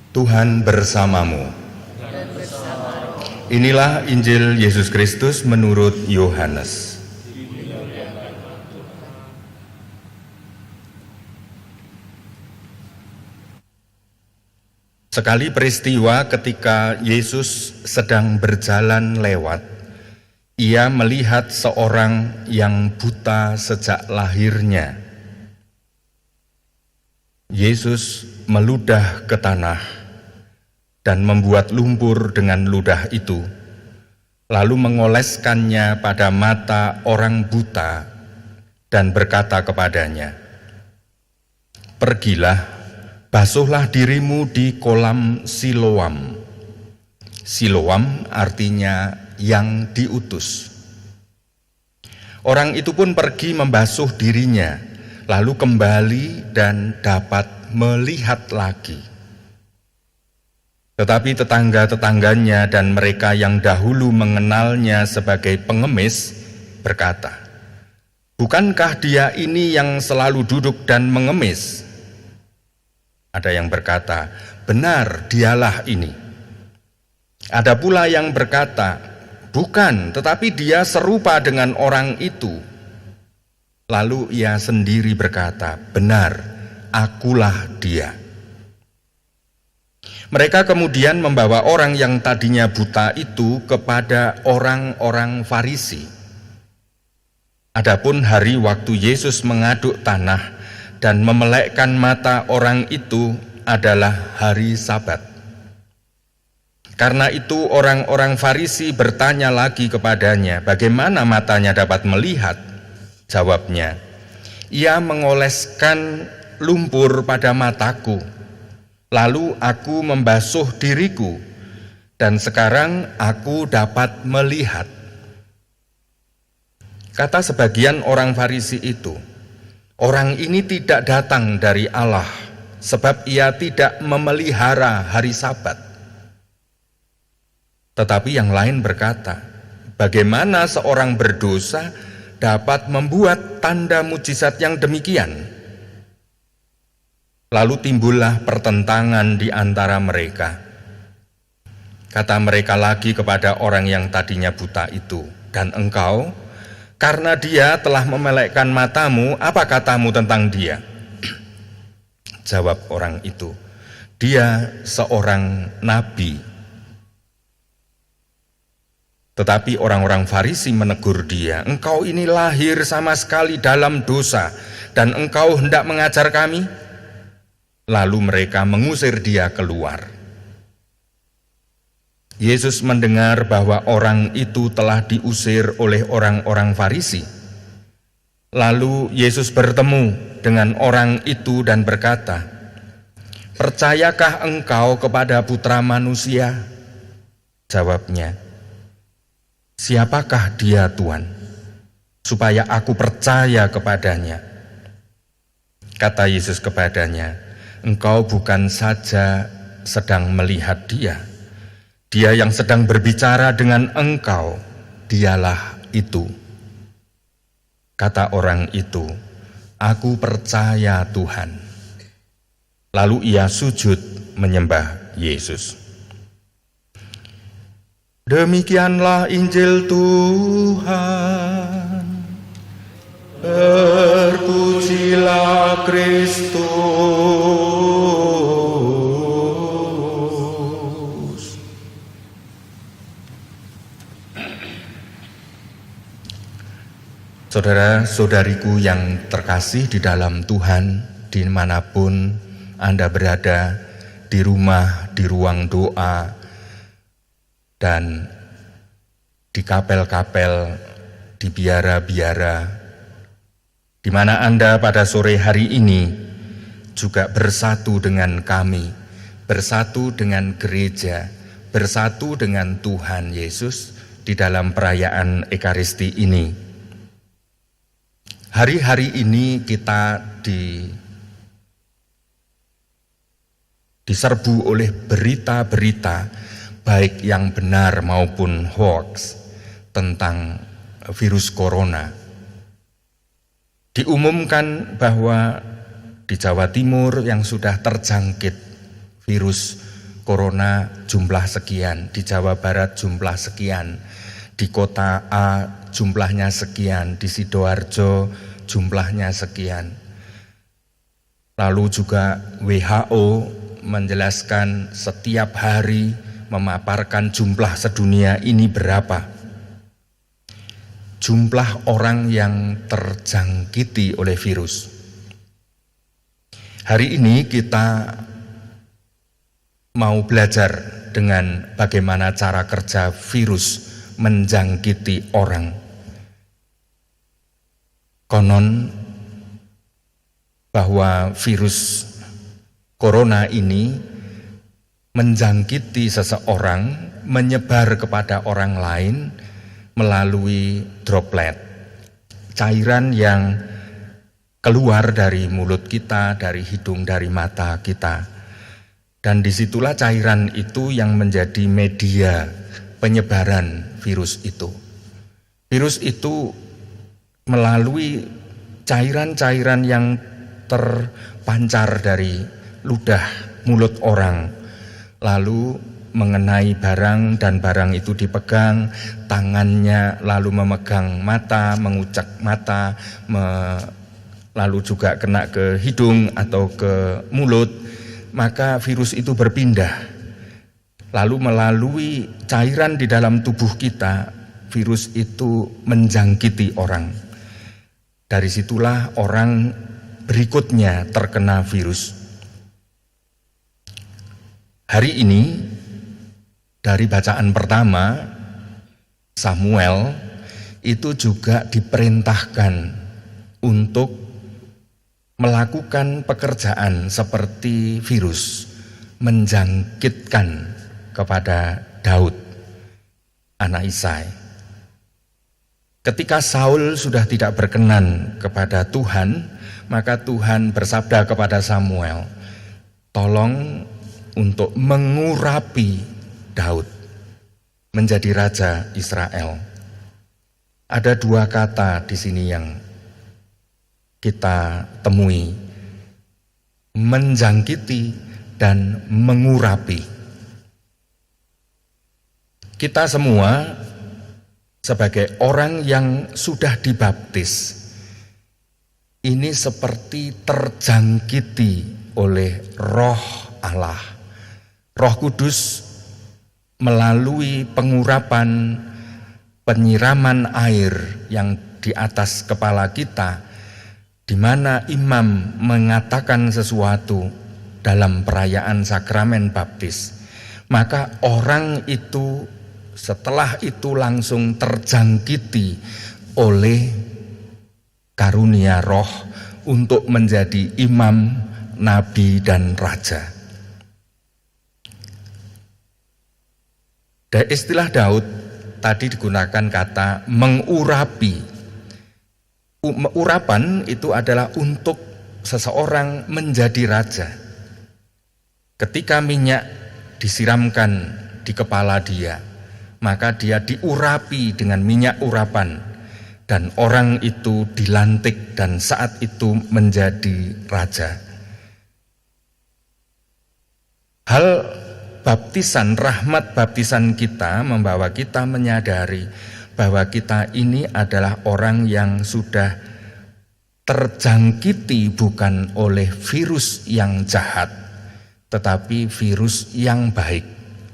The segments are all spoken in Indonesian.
Tuhan bersamamu. Inilah Injil Yesus Kristus menurut Yohanes. Sekali peristiwa ketika Yesus sedang berjalan lewat, ia melihat seorang yang buta sejak lahirnya. Yesus meludah ke tanah dan membuat lumpur dengan ludah itu, lalu mengoleskannya pada mata orang buta dan berkata kepadanya, "Pergilah, basuhlah dirimu di kolam Siloam." Siloam artinya yang diutus. Orang itu pun pergi membasuh dirinya, lalu kembali dan dapat melihat lagi. Tetapi tetangga-tetangganya dan mereka yang dahulu mengenalnya sebagai pengemis berkata, "Bukankah dia ini yang selalu duduk dan mengemis?" Ada yang berkata, "Benar, dialah ini." Ada pula yang berkata, "Bukan, tetapi dia serupa dengan orang itu." Lalu ia sendiri berkata, "Benar, akulah dia." Mereka kemudian membawa orang yang tadinya buta itu kepada orang-orang Farisi. Adapun hari waktu Yesus mengaduk tanah dan memelekkan mata orang itu adalah hari Sabat. Karena itu orang-orang Farisi bertanya lagi kepadanya, "Bagaimana matanya dapat melihat?" Jawabnya, "Ia mengoleskan lumpur pada mataku, lalu aku membasuh diriku, dan sekarang aku dapat melihat." Kata sebagian orang Farisi itu, "Orang ini tidak datang dari Allah, sebab ia tidak memelihara hari Sabat." Tetapi yang lain berkata, "Bagaimana seorang berdosa dapat membuat tanda mujizat yang demikian?" Lalu timbullah pertentangan di antara mereka. Kata mereka lagi kepada orang yang tadinya buta itu, "Dan engkau, karena dia telah memelekkan matamu, apa katamu tentang dia?" Jawab orang itu, "Dia seorang nabi." Tetapi orang-orang Farisi menegur dia, "Engkau ini lahir sama sekali dalam dosa, dan engkau hendak mengajar kami?" Lalu mereka mengusir dia keluar. Yesus mendengar bahwa orang itu telah diusir oleh orang-orang Farisi. Lalu Yesus bertemu dengan orang itu dan berkata, "Percayakah engkau kepada Putra Manusia?" Jawabnya, "Siapakah dia, Tuhan, supaya aku percaya kepadanya?" Kata Yesus kepadanya, "Engkau bukan saja sedang melihat dia. Dia yang sedang berbicara dengan engkau, dialah itu." Kata orang itu, "Aku percaya Tuhan." Lalu ia sujud menyembah Yesus. Demikianlah Injil Tuhan. Terpujilah Kristus. Saudara-saudariku yang terkasih di dalam Tuhan, dimanapun Anda berada, di rumah, di ruang doa, dan di kapel-kapel, di biara-biara, di mana Anda pada sore hari ini juga bersatu dengan kami, bersatu dengan gereja, bersatu dengan Tuhan Yesus di dalam perayaan Ekaristi ini. Hari-hari ini kita diserbu oleh berita-berita, baik yang benar maupun hoax, tentang virus corona. Diumumkan bahwa di Jawa Timur yang sudah terjangkit virus corona jumlah sekian, di Jawa Barat jumlah sekian, di kota A jumlahnya sekian, di Sidoarjo jumlahnya sekian. Lalu juga WHO menjelaskan setiap hari memaparkan jumlah sedunia ini berapa. Jumlah orang yang terjangkiti oleh virus. Hari ini kita mau belajar dengan bagaimana cara kerja virus menjangkiti orang. Konon bahwa virus corona ini menjangkiti seseorang, menyebar kepada orang lain melalui droplet, cairan yang keluar dari mulut kita, dari hidung, dari mata kita. Dan disitulah cairan itu yang menjadi media penyebaran virus itu. Virus itu melalui cairan-cairan yang terpancar dari ludah mulut orang, lalu mengenai barang dan barang itu dipegang, tangannya lalu memegang mata, mengucek mata, lalu juga kena ke hidung atau ke mulut, maka virus itu berpindah. Lalu melalui cairan di dalam tubuh kita, virus itu menjangkiti orang. Dari situlah orang berikutnya terkena virus. Hari ini dari bacaan pertama, Samuel itu juga diperintahkan untuk melakukan pekerjaan seperti virus, menjangkitkan kepada Daud, anak Isai. Ketika Saul sudah tidak berkenan kepada Tuhan, maka Tuhan bersabda kepada Samuel, tolong untuk mengurapi Daud menjadi raja Israel. Ada dua kata di sini yang kita temui, menjangkiti dan mengurapi. Kita semua sebagai orang yang sudah dibaptis, ini seperti terjangkiti oleh Roh Allah. Roh Kudus melalui pengurapan, penyiraman air yang di atas kepala kita, di mana imam mengatakan sesuatu dalam perayaan sakramen baptis, maka orang itu setelah itu langsung terjangkiti oleh karunia roh untuk menjadi imam, nabi, dan raja. Dan istilah Daud tadi digunakan kata mengurapi. Urapan itu adalah untuk seseorang menjadi raja. Ketika minyak disiramkan di kepala dia, maka dia diurapi dengan minyak urapan, dan orang itu dilantik dan saat itu menjadi raja. Hal baptisan, rahmat baptisan kita membawa kita menyadari bahwa kita ini adalah orang yang sudah terjangkiti bukan oleh virus yang jahat, tetapi virus yang baik,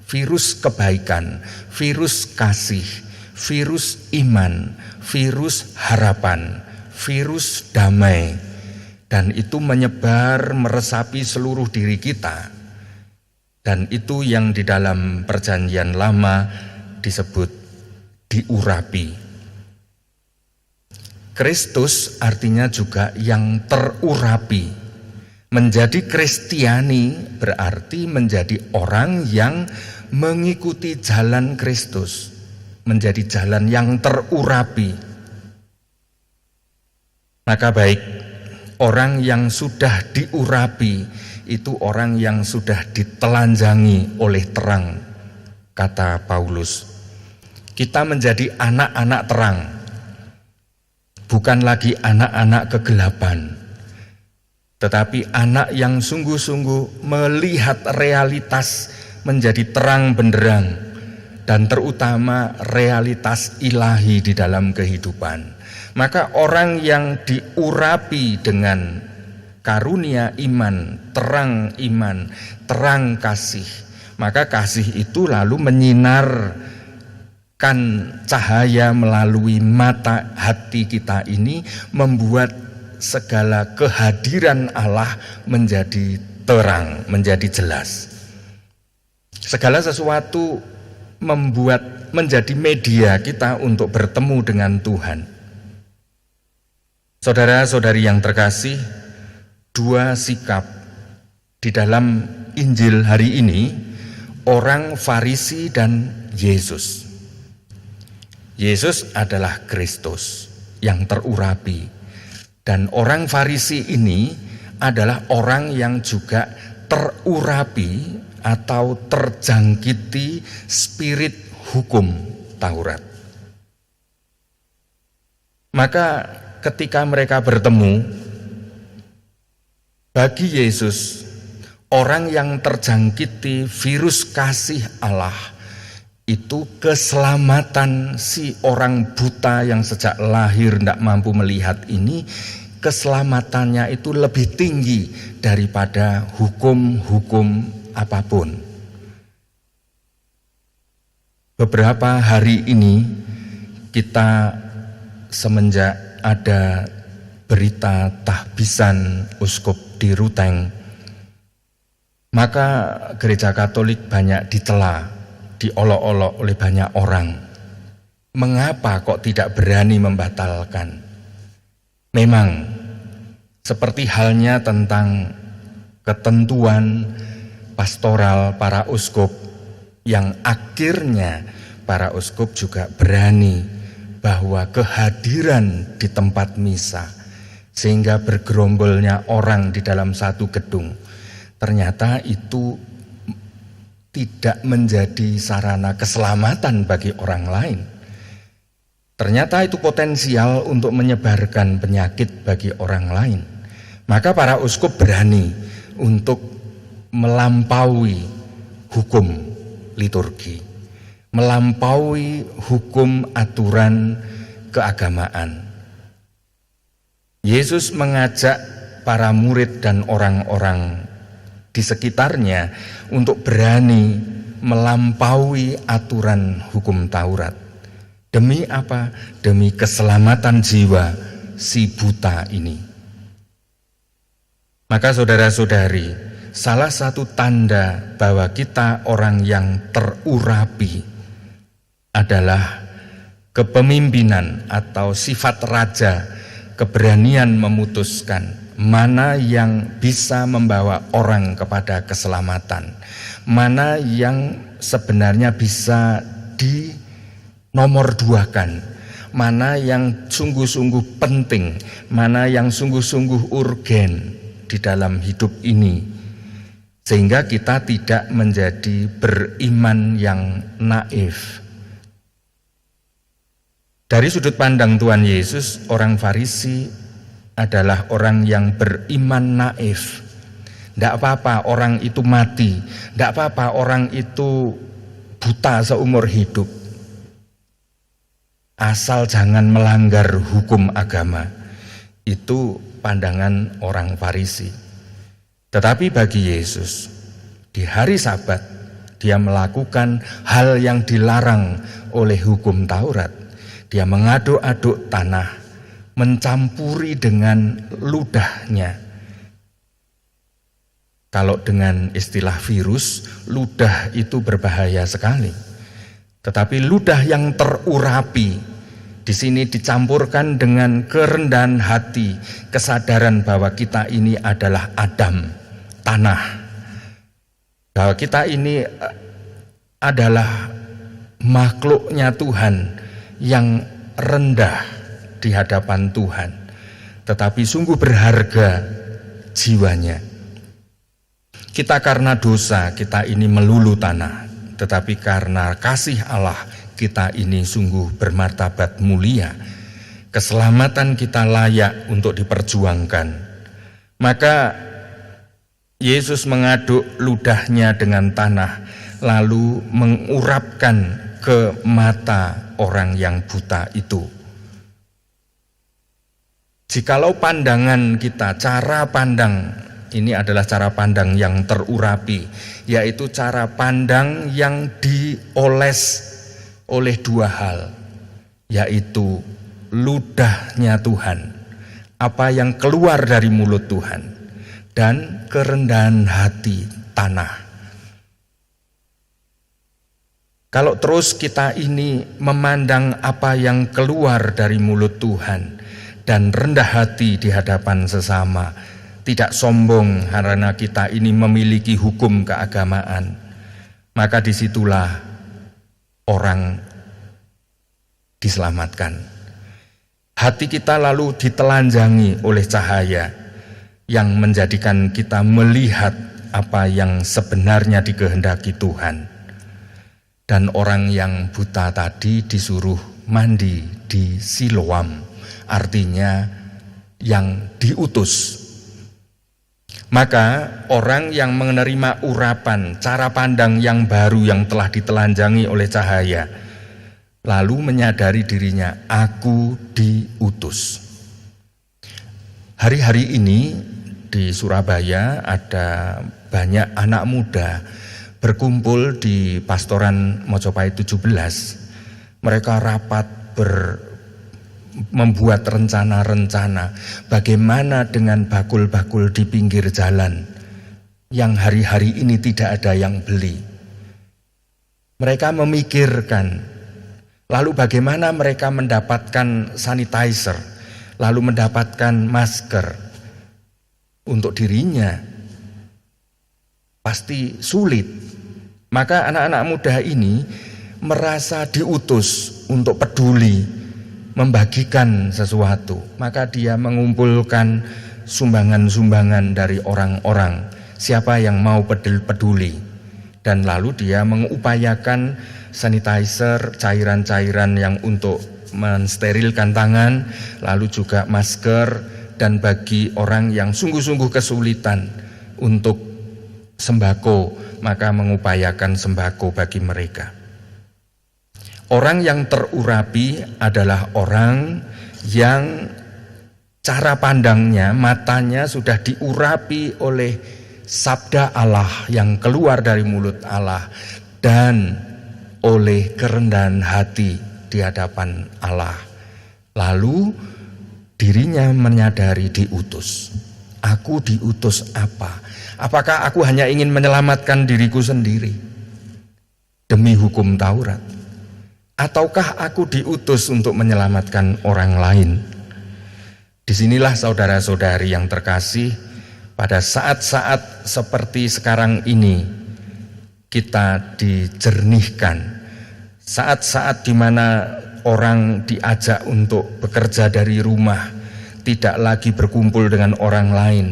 virus kebaikan, virus kasih, virus iman, virus harapan, virus damai, dan itu menyebar meresapi seluruh diri kita. Dan itu yang di dalam perjanjian lama disebut diurapi. Kristus artinya juga yang terurapi. Menjadi Kristiani berarti menjadi orang yang mengikuti jalan Kristus, menjadi jalan yang terurapi. Maka baik, orang yang sudah diurapi itu orang yang sudah ditelanjangi oleh terang, kata Paulus. Kita menjadi anak-anak terang, bukan lagi anak-anak kegelapan, tetapi anak yang sungguh-sungguh melihat realitas menjadi terang benderang, dan terutama realitas ilahi di dalam kehidupan. Maka orang yang diurapi dengan karunia iman, terang kasih, maka kasih itu lalu menyinarkan cahaya melalui mata hati kita ini, membuat segala kehadiran Allah menjadi terang, menjadi jelas. Segala sesuatu menjadi media kita untuk bertemu dengan Tuhan. Saudara-saudari yang terkasih, dua sikap di dalam Injil hari ini, orang Farisi dan Yesus. Yesus adalah Kristus yang terurapi, dan orang Farisi ini adalah orang yang juga terurapi atau terjangkiti spirit hukum Taurat. Maka ketika mereka bertemu, bagi Yesus, orang yang terjangkiti virus kasih Allah itu keselamatan si orang buta yang sejak lahir tidak mampu melihat ini, keselamatannya itu lebih tinggi daripada hukum-hukum apapun. Beberapa hari ini kita semenjak ada berita tahbisan uskup di Ruteng, maka gereja Katolik banyak dicela, diolok-olok oleh banyak orang. Mengapa kok tidak berani membatalkan? Memang seperti halnya tentang ketentuan pastoral para uskup, yang akhirnya para uskup juga berani bahwa kehadiran di tempat misa, sehingga bergerombolnya orang di dalam satu gedung, ternyata itu tidak menjadi sarana keselamatan bagi orang lain. Ternyata itu potensial untuk menyebarkan penyakit bagi orang lain. Maka para uskup berani untuk melampaui hukum liturgi, melampaui hukum aturan keagamaan. Yesus mengajak para murid dan orang-orang di sekitarnya untuk berani melampaui aturan hukum Taurat. Demi apa? Demi keselamatan jiwa si buta ini. Maka saudara-saudari, salah satu tanda bahwa kita orang yang terurapi adalah kepemimpinan atau sifat raja, keberanian memutuskan mana yang bisa membawa orang kepada keselamatan, mana yang sebenarnya bisa dinomorduakan, mana yang sungguh-sungguh penting, mana yang sungguh-sungguh urgen di dalam hidup ini, sehingga kita tidak menjadi beriman yang naif. Dari sudut pandang Tuhan Yesus, orang Farisi adalah orang yang beriman naif. Tidak apa-apa orang itu mati, tidak apa-apa orang itu buta seumur hidup, asal jangan melanggar hukum agama. Itu pandangan orang Farisi. Tetapi bagi Yesus, di hari Sabat dia melakukan hal yang dilarang oleh hukum Taurat. Dia mengaduk-aduk tanah, mencampuri dengan ludahnya. Kalau dengan istilah virus, ludah itu berbahaya sekali. Tetapi ludah yang terurapi di sini dicampurkan dengan kerendahan hati, kesadaran bahwa kita ini adalah Adam, tanah. Bahwa kita ini adalah makhluknya Tuhan yang rendah di hadapan Tuhan, tetapi sungguh berharga jiwanya. Kita karena dosa, kita ini melulu tanah, tetapi karena kasih Allah, kita ini sungguh bermartabat mulia. Keselamatan kita layak untuk diperjuangkan. Maka Yesus mengaduk ludahnya dengan tanah, lalu mengurapkan ke mata orang yang buta itu. Jikalau pandangan kita, cara pandang ini adalah cara pandang yang terurapi, yaitu cara pandang yang dioles oleh dua hal, yaitu ludahnya Tuhan, apa yang keluar dari mulut Tuhan, dan kerendahan hati tanah. Kalau terus kita ini memandang apa yang keluar dari mulut Tuhan dan rendah hati di hadapan sesama, tidak sombong karena kita ini memiliki hukum keagamaan, maka disitulah orang diselamatkan. Hati kita lalu ditelanjangi oleh cahaya yang menjadikan kita melihat apa yang sebenarnya dikehendaki Tuhan. Dan orang yang buta tadi disuruh mandi di Siloam, artinya yang diutus. Maka orang yang menerima urapan, cara pandang yang baru yang telah ditelanjangi oleh cahaya, lalu menyadari dirinya, aku diutus. Hari-hari ini di Surabaya ada banyak anak muda berkumpul di Pastoran Mojopahit 17. Mereka rapat membuat rencana-rencana bagaimana dengan bakul-bakul di pinggir jalan yang hari-hari ini tidak ada yang beli. Mereka memikirkan, lalu bagaimana mereka mendapatkan sanitizer, lalu mendapatkan masker untuk dirinya. Pasti sulit. Maka anak-anak muda ini merasa diutus untuk peduli, membagikan sesuatu. Maka dia mengumpulkan sumbangan-sumbangan dari orang-orang, siapa yang mau peduli. Dan lalu dia mengupayakan sanitizer, cairan-cairan yang untuk mensterilkan tangan, lalu juga masker, dan bagi orang yang sungguh-sungguh kesulitan untuk sembako, maka mengupayakan sembako bagi mereka. Orang yang terurapi adalah orang yang cara pandangnya, matanya sudah diurapi oleh sabda Allah yang keluar dari mulut Allah dan oleh kerendahan hati di hadapan Allah. Lalu dirinya menyadari diutus. Aku diutus apa? Apakah aku hanya ingin menyelamatkan diriku sendiri demi hukum Taurat? Ataukah aku diutus untuk menyelamatkan orang lain? Disinilah saudara-saudari yang terkasih, pada saat-saat seperti sekarang ini kita dijernihkan. Saat-saat di mana orang diajak untuk bekerja dari rumah, tidak lagi berkumpul dengan orang lain.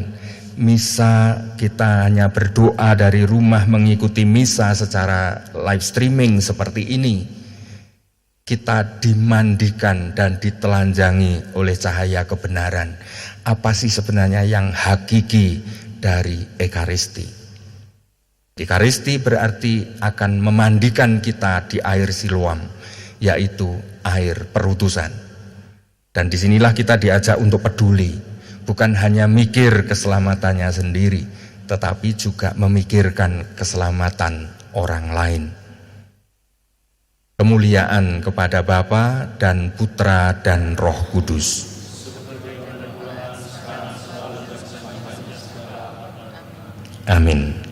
Misa kita hanya berdoa dari rumah, mengikuti misa secara live streaming seperti ini. Kita dimandikan dan ditelanjangi oleh cahaya kebenaran. Apa sih sebenarnya yang hakiki dari Ekaristi? Ekaristi berarti akan memandikan kita di air Siloam, yaitu air perutusan. Dan disinilah kita diajak untuk peduli, bukan hanya mikir keselamatannya sendiri, tetapi juga memikirkan keselamatan orang lain. Kemuliaan kepada Bapa dan Putra dan Roh Kudus. Amin.